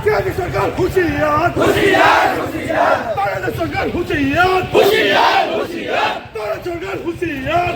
केंद्र सरकार होशियार बांग्लादेश सरकार होशियार भारत सरकार होशियार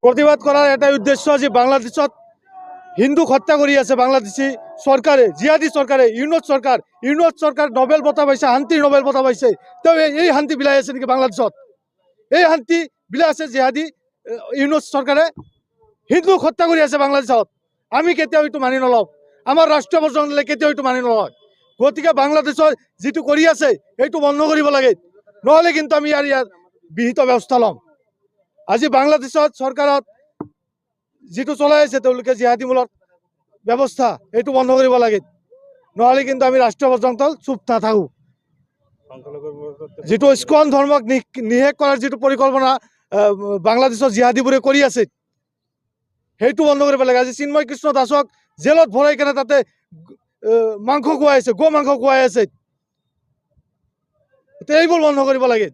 प्रतिबाद करार एटाई उद्देश्य जे बांग्लादेशत हिंदू हत्या करी आछे बांग्लादेशी सरकारे जिहादी सरकारे इउनुस सरकार नोबेल बता पाइছে शांतिर नोबेल बता पाइছে तो ये शांति बिलाई आछे नेকি बांग्लादेशत এই শান্তি বিলাই আছে জিহাদি ইউনুস সরকারে হিন্দু হত্যা কৰি আছে বাংলাদেশত আমি কেতিয়াও এইটো মানি নলওঁ আমাৰ ৰাষ্ট্ৰীয় পৰ্যায়লৈ কেতিয়াও এইটো মানি নলওঁ গতিকে বাংলাদেশৰ যিটো কৰি আছে এইটো বন্ধ কৰিব লাগে নহলে কিন্তু আমি ইয়াৰ বিহিত ব্যৱস্থা ল'ম আজি বাংলাদেশত চৰকাৰত যিটো চলাই আছে তেওঁলোকে জিহাদিমূলক ব্যৱস্থা এইটো বন্ধ কৰিব লাগে নহলে কিন্তু আমি ৰাষ্ট্ৰীয় পৰ্যায়ত চুপ নাথাকো जी इस्कन धर्मक निषेध करार जी परिकल्पना बांग्लादेशर जिहादीबोरे करि आछे हेतु बंध करिब लागे आज चिन्मय कृष्ण दासक जेलत भराई केने ताते मांस खुवाई आछे गो मांस खुवाई आछे एइबोर बंध करिब लागे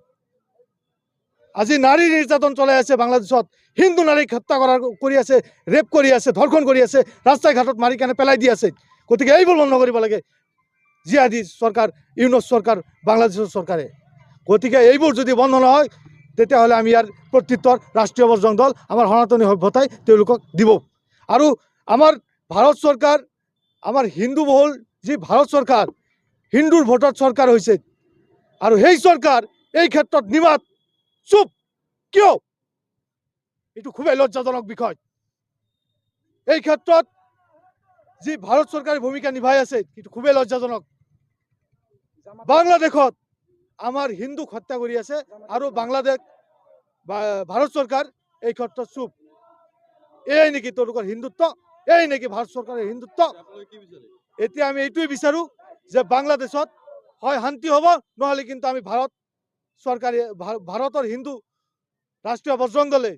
आज नारी निर्यातन चलाई आछे बांग्लादेशत हिंदू नारी हत्या करार करि आछे रेप करि आछे धर्षण करि आछे रास्ता घाटत मारि केने पेलाई दि आछे गतिके एइबोर बंध करिब लागे जिहादी सरकार इउनुस सरकार बांग्लादेशर सरकारे गतिके एइबोर यदि बंध नहय तेतियाह'ले आमी यार प्रत्युत्तर राष्ट्रीय बजरंग दल आमार सनातनी सभ्यताय तेओलोকক দিব आरु आमार भारत सरकार आमार हिंदू बहुल जी भारत सरकार हिंदुर भोटर सरकार होइছে आरु हेइ सरकार এই ক্ষেত্ৰত নিমাত চুপ কিয় এটু খুবই লজ্জাজনক বিষয় এই ক্ষেত্ৰত जी भारत सरकार भूमिका निभाई आछे एटु खुबই लज्जाजनक बांग्लादेशत आमार हिंदुक हत्या करि आछे आरो बांग्लादेश भारत सरकार এই ক্ষেত্ৰত চুপ এই নেকি তোলকৰ হিন্দুত্ব এই নেকি भारत सरकारेर हिंदुत्व এতিয়া আমি এইটোই বিচাৰো যে বাংলাদেশত হয় শান্তি হ'ব নহলে কিন্তু আমি भारत सरकारे भारतर हिंदू राष्ट्रीय बजरंग दले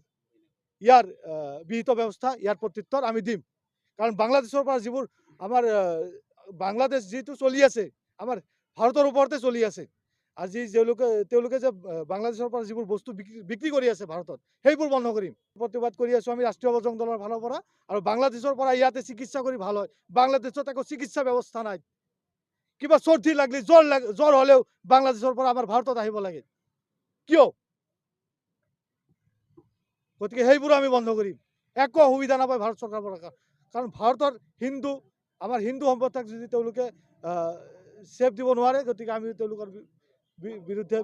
यार विहित व्यवस्था यार प्रत्युत्तर आमी दिम कारण बांग्लादेशर पर जीवर आमार बांग्लादेश जीतु चलि आछे आमार भारतर उपरते चलि आछे আজি তেওঁলোকে যে বাংলাদেশৰ পৰা যিবোৰ বস্তু বিক্ৰী কৰি আছে ভাৰতত সেইবোৰ বন্ধ কৰিম প্ৰতিবাদ কৰি আছো আমি ৰাষ্ট্ৰীয় বজৰং দলৰ ফালৰ পৰা আৰু বাংলাদেশৰ পৰা ইয়াতে চিকিৎসা কৰি ভাল হয় বাংলাদেশত একো চিকিৎসা ব্যৱস্থা নাই কিবা চৰ্দি লাগলি জ্বৰ হলেও বাংলাদেশৰ পৰা আমাৰ ভাৰতত আহিব লাগে কিয় গতিকে সেইবোৰ আমি বন্ধ কৰিম একো সুবিধা নাপায় ভাৰত চৰকাৰৰ পৰা कारण भारतर हिंदू आमार हिंदू सम्पदाक यदि सेफ दी ना गति के विरुद्धे